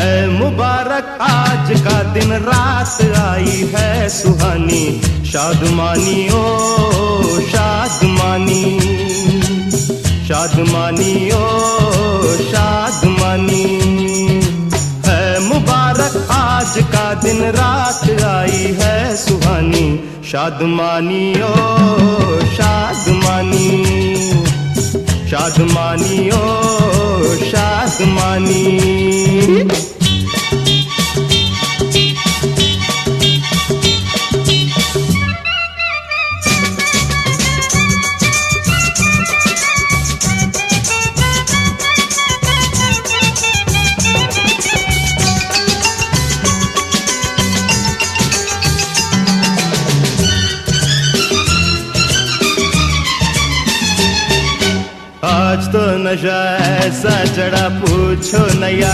है मुबारक आज का दिन, रात आई है सुहानी, शादमानी ओ शादमानी, शादमानी ओ शादमानी। है मुबारक आज का दिन, रात आई है सुहानी, शादमानी ओ शादमानी, शादमानी ओ शादमानी। आज तो नशा ऐसा चढ़ा पूछो नया।